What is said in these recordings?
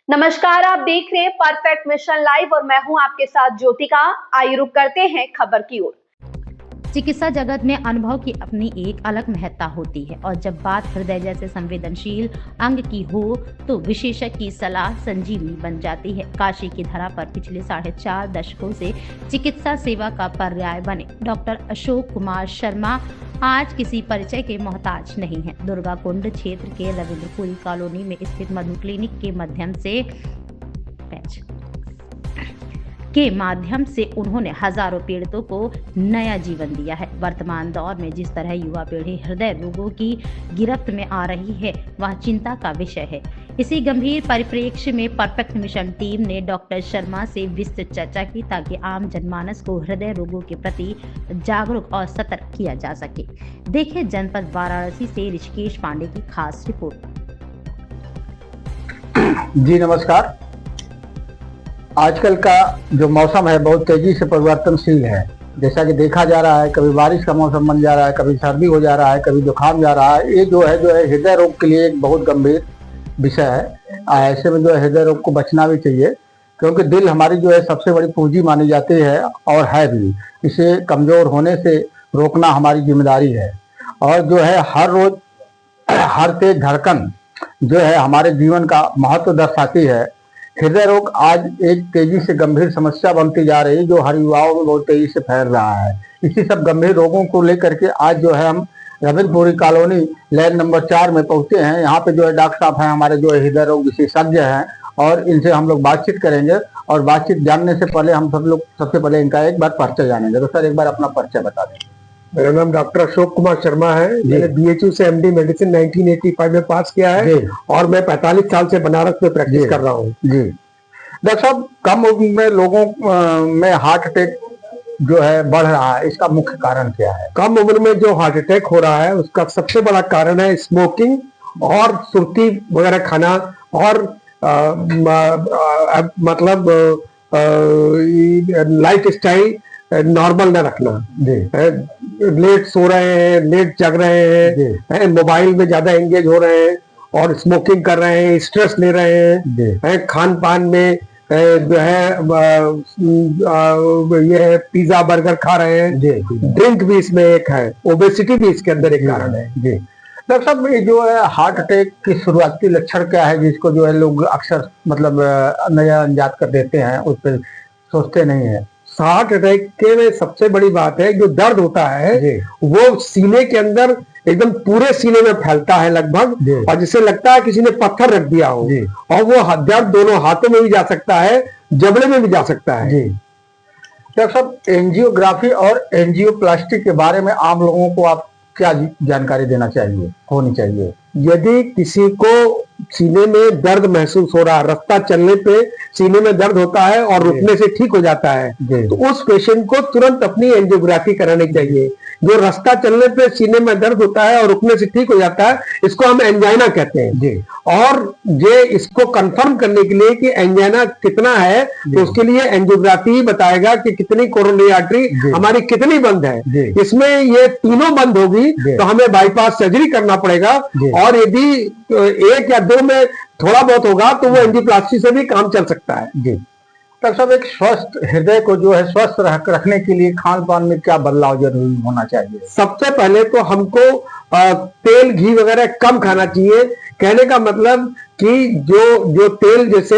नमस्कार, आप देख रहे हैं परफेक्ट मिशन लाइव और मैं हूं आपके साथ ज्योतिका। आइए रुक करते हैं खबर की ओर। चिकित्सा जगत में अनुभव की अपनी एक अलग महत्ता होती है और जब बात हृदय जैसे संवेदनशील अंग की हो तो विशेषज्ञ की सलाह संजीवनी बन जाती है। काशी की धरा पर पिछले 4.5 दशकों से चिकित्सा सेवा का पर्याय बने डॉक्टर अशोक कुमार शर्मा आज किसी परिचय के मोहताज नहीं है। दुर्गा कुंड क्षेत्र के रविंद्रपुरी कॉलोनी में स्थित मधु क्लिनिक के माध्यम से उन्होंने हजारों पीड़ितों को नया जीवन दिया है। वर्तमान दौर में जिस तरह युवा पीढ़ी हृदय रोगों की गिरफ्त में आ रही है वह चिंता का विषय है। इसी गंभीर परिप्रेक्ष्य में परफेक्ट मिशन टीम ने डॉक्टर शर्मा से विस्तृत चर्चा की ताकि आम जनमानस को हृदय रोगों के प्रति जागरूक और सतर्क किया जा सके। देखिए जनपद वाराणसी से ऋषिकेश पांडे की खास रिपोर्ट। जी नमस्कार। आजकल का जो मौसम है बहुत तेजी से परिवर्तनशील है। जैसा कि देखा जा रहा है, कभी बारिश का मौसम बन जा रहा है, कभी सर्दी हो जा रहा है, कभी जुकाम जा रहा है। ये जो है हृदय रोग के लिए एक बहुत गंभीर विषय है। ऐसे में जो है हृदय रोग को बचना भी चाहिए, क्योंकि दिल हमारी जो है सबसे बड़ी पूंजी मानी जाती है और है भी। इसे कमजोर होने से रोकना हमारी जिम्मेदारी है। और जो है हर रोज हर तेज धड़कन जो है हमारे जीवन का महत्व दर्शाती है। हृदय रोग आज एक तेजी से गंभीर समस्या बनती जा रही है, जो हर युवाओं में बहुत तेजी से फैल रहा है। इसी सब गंभीर रोगों को लेकर के आज जो है हम रविंद्रपुरी कॉलोनी लैन नंबर 4 में पहुंचे हैं। यहाँ पे जो है डॉक्टर साहब हैं हमारे जो हृदय रोग विशेषज्ञ हैं और इनसे हम लोग बातचीत करेंगे। और बातचीत जानने से पहले हम सब लोग सबसे पहले इनका एक बार परिचय जानेंगे। तो सर एक बार अपना परिचय बता दें। मेरा नाम डॉक्टर अशोक कुमार शर्मा है। मैंने BHU से MD मेडिसिन 1985 में पास किया है और मैं 45 साल से बनारस में प्रैक्टिस कर रहा हूँ। जी डॉक्टर साहब, कम उम्र में लोगों में हार्ट अटैक जो है बढ़ रहा है, इसका मुख्य कारण क्या है? कम उम्र में जो हार्ट अटैक हो रहा है उसका सबसे बड़ा कारण है स्मोकिंग और सुर्ती वगैरह खाना और मतलब लाइफ स्टाइल नॉर्मल न रखना। लेट सो रहे हैं, लेट जग रहे हैं, मोबाइल में ज्यादा एंगेज हो रहे हैं और स्मोकिंग कर रहे हैं, स्ट्रेस ले रहे हैं, खान पान में जो है ये है पिज्जा बर्गर खा रहे हैं। ड्रिंक भी इसमें एक है, ओबेसिटी भी इसके अंदर एक कारण है। जी डॉक्टर साहब, ये जो है हार्ट अटैक की शुरुआती लक्षण क्या है जिसको जो है लोग अक्सर मतलब नजरअंदाज कर देते हैं, उस पर सोचते नहीं है? हार्ट अटैक के में सबसे बड़ी बात है जो दर्द होता है वो सीने के अंदर एकदम पूरे सीने में फैलता है लगभग, और जिससे लगता है किसी ने पत्थर रख दिया हो। और वो दर्द दोनों हाथों में भी जा सकता है, जबड़े में भी जा सकता है। डॉक्टर साहब, एंजियोग्राफी और एंजियोप्लास्टी के बारे में आम लोगों को आप क्या जानकारी देना होनी चाहिए? यदि किसी को सीने में दर्द महसूस हो रहा है, रास्ता चलने पे सीने में दर्द होता है और रुकने से ठीक हो जाता है, तो उस पेशेंट को तुरंत अपनी एंजियोग्राफी करानी चाहिए। जो रास्ता चलने पे सीने में दर्द होता है और रुकने से ठीक हो जाता है, इसको हम एंजाइना कहते हैं। और ये इसको कंफर्म करने के लिए कि एंजाइना कितना है, तो उसके लिए एंजियोग्राफी ही बताएगा कि कितनी कोरोनरी आर्टरी हमारी कितनी बंद है। इसमें ये तीनों बंद होगी तो हमें बाईपास सर्जरी करना पड़ेगा, और यदि 1 या 2 में थोड़ा बहुत होगा तो वो एंजियोप्लास्टी से भी काम चल सकता है। जी डॉक्टर साहब, एक स्वस्थ हृदय को जो है स्वस्थ रखने के लिए खान पान में क्या बदलाव जरूरी होना चाहिए? सबसे पहले तो हमको तेल घी वगैरह कम खाना चाहिए। कहने का मतलब कि जो तेल जैसे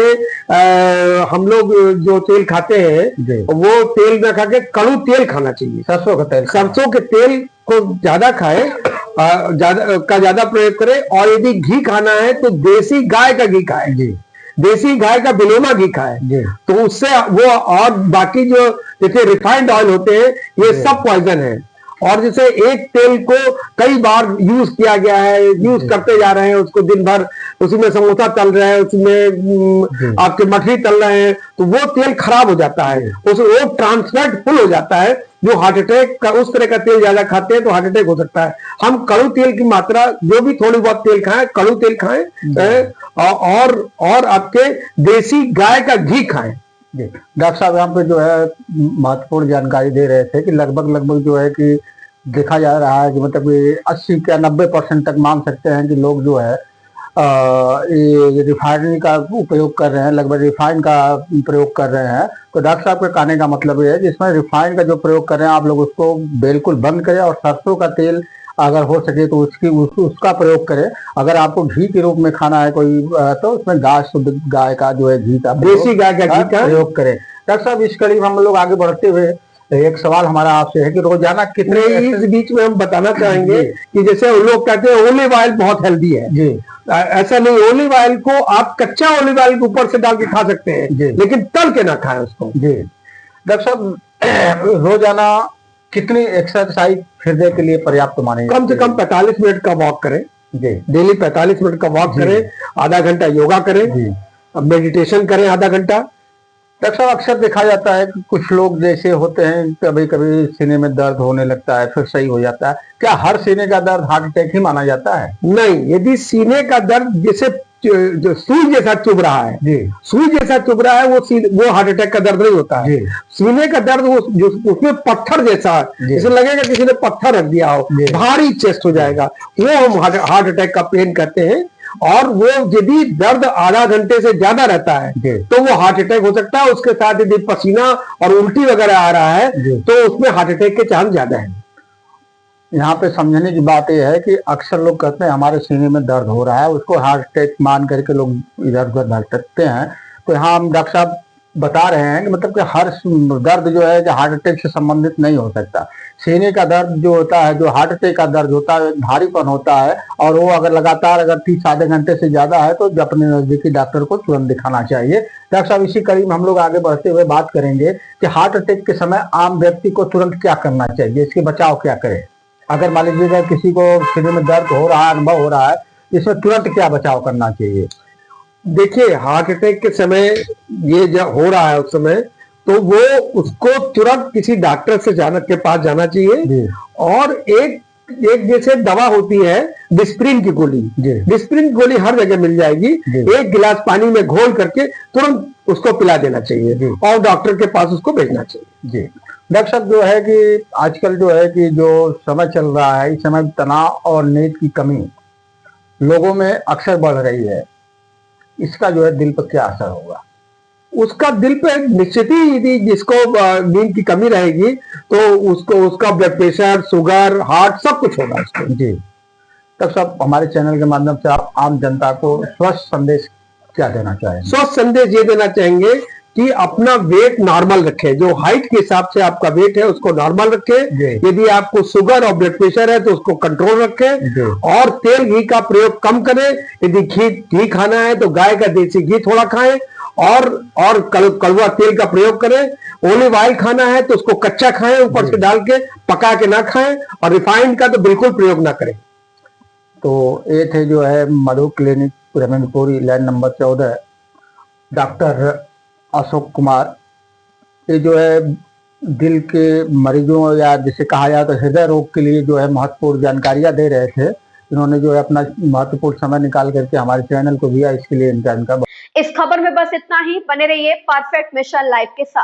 हम लोग जो तेल खाते हैं वो तेल न खा के कड़ू तेल खाना चाहिए। सरसों के तेल को ज्यादा खाए, ज्यादा प्रयोग करें। और यदि घी खाना है तो देसी गाय का घी खाए, देसी गाय का बिलोमा घी खाए, तो उससे वो, और बाकी जो जैसे रिफाइंड ऑयल होते हैं ये सब पॉइजन है। और जैसे एक तेल को कई बार यूज किया गया है, यूज करते जा रहे हैं, उसको दिन भर उसमें समोसा तल रहे हैं, उसमें आपके मठरी तल रहे हैं, तो वो तेल खराब हो जाता है, वो ट्रांसफैट फुल हो जाता है। जो हार्ट अटैक का उस तरह का तेल ज्यादा खाते हैं तो हार्ट अटैक हो सकता है। हम कड़ू तेल की मात्रा, जो भी थोड़ी बहुत तेल खाएं, कड़ू तेल खाएं और आपके देसी गाय का घी खाएं। डॉक्टर साहब, यहाँ पे जो है महत्वपूर्ण जानकारी दे रहे थे कि लगभग जो है कि देखा जा रहा है कि मतलब 80 या 90% तक मान सकते हैं कि लोग जो है ये रिफाइनरी का उपयोग कर रहे हैं, लगभग रिफाइन का प्रयोग कर रहे हैं। तो डॉक्टर साहब के कहने का मतलब ये है कि इसमें रिफाइन का जो प्रयोग कर रहे हैं आप लोग उसको बिल्कुल बंद करें और सरसों का तेल अगर हो सके तो उसका प्रयोग करें। अगर आपको घी के रूप में खाना है कोई तो उसमें शुद्ध गाय का जो है घी का, देसी गाय का घी का प्रयोग करें। डॉक्टर साहब इस कड़ी हम लोग आगे बढ़ते हुए एक सवाल हमारा आपसे है कि रोजाना कितने, इस बीच में हम बताना चाहेंगे कि जैसे लोग कहते हैं ओलिव ऑयल बहुत हेल्दी है जी, ऐसा नहीं। ओलिव ऑयल को आप कच्चा ओलिव ऑयल ऊपर से डाल के खा सकते हैं लेकिन तल के ना खाएं उसको। जी डॉक्टर साहब रोजाना कितनी एक्सरसाइज हृदय के लिए पर्याप्त माने? कम से कम 45 मिनट का वॉक करें जी, डेली 45 मिनट का वॉक करें, आधा घंटा योगा करें, मेडिटेशन करें आधा घंटा। डॉक्टर साहब अक्सर देखा जाता है कि कुछ लोग जैसे होते हैं कभी कभी सीने में दर्द होने लगता है फिर सही हो जाता है, क्या हर सीने का दर्द हार्ट अटैक ही माना जाता है? नहीं, यदि सीने का दर्द जैसे जो सुई जैसा चुभ रहा है जी, सुई जैसा चुभ रहा है वो हार्ट अटैक का दर्द नहीं होता है। सीने का दर्द उसमें पत्थर जैसा जैसे लगेगा किसी ने पत्थर रख दिया हो, भारी चेस्ट हो जाएगा, वो हम हार्ट अटैक का पेन कहते हैं। और वो यदि दर्द आधा घंटे से ज्यादा रहता है तो वो हार्ट अटैक हो सकता है। उसके साथ यदि पसीना और उल्टी वगैरह आ रहा है तो उसमें हार्ट अटैक के चांस ज्यादा है। यहाँ पे समझने की बात यह है कि अक्सर लोग कहते हैं हमारे सीने में दर्द हो रहा है, उसको हार्ट अटैक मान करके लोग इधर उधर भटकते हैं। तो यहाँ हम डॉक्टर साहब बता रहे हैं कि मतलब कि हर दर्द जो है हार्ट अटैक से संबंधित नहीं हो सकता। सीने का दर्द जो होता है, जो हार्ट अटैक का दर्द होता है, भारीपन होता है और वो अगर लगातार अगर 30 आधे घंटे से ज्यादा है तो अपने नजदीकी डॉक्टर को तुरंत दिखाना चाहिए। डॉक्टर साहब इसी कड़ी में हम लोग आगे बढ़ते हुए बात करेंगे कि हार्ट अटैक के समय आम व्यक्ति को तुरंत क्या करना चाहिए, इसके बचाव क्या करे। अगर मान लीजिएगा किसी को सीने में दर्द हो रहा है, अनुभव हो रहा है, इसमें तुरंत क्या बचाव करना चाहिए? देखिए, हार्ट अटैक के समय ये जब हो रहा है उस समय तो वो उसको तुरंत किसी डॉक्टर से के पास जाना चाहिए। और एक जैसे दवा होती है डिस्प्रिन की गोली, डिस्प्रिन की गोली हर जगह मिल जाएगी, एक गिलास पानी में घोल करके तुरंत उसको पिला देना चाहिए और डॉक्टर के पास उसको भेजना चाहिए। जी डॉक्टर साहब जो है कि आजकल जो है कि जो समय चल रहा है इस समय तनाव और नींद की कमी लोगों में अक्सर बढ़ रही है, इसका जो है दिल पर क्या असर होगा? उसका दिल पे निश्चित ही यदि जिसको नींद की कमी रहेगी तो उसका ब्लड प्रेशर, शुगर, हार्ट सब कुछ होगा उसको। जी तब सब हमारे चैनल के माध्यम से आप आम जनता को स्वस्थ संदेश क्या देना चाहेंगे? स्वस्थ संदेश ये देना चाहेंगे कि अपना वेट नॉर्मल रखें, जो हाइट के हिसाब से आपका वेट है उसको नॉर्मल रखें। यदि आपको शुगर और ब्लड प्रेशर है तो उसको कंट्रोल रखें और तेल घी का प्रयोग कम करें। यदि घी खाना है तो गाय का देसी घी थोड़ा खाएं और कड़वा तेल का प्रयोग करें। ओलिव ऑयल खाना है तो उसको कच्चा खाएं, ऊपर से डाल के पका के ना खाएं और रिफाइंड का तो बिल्कुल प्रयोग ना करें। तो ये थे जो है Madhu clinic Ramanpuri line number 14 doctor Ashok Kumar. ये जो है दिल के मरीजों या जिसे कहा जाए तो हृदय रोग के लिए जो है महत्वपूर्ण जानकारियां दे रहे थे। इन्होंने जो है अपना महत्वपूर्ण समय निकाल करके हमारे चैनल को दिया, इसके लिए इनका इस खबर में बस इतना ही। बने रहिए परफेक्ट मिशन लाइव के साथ।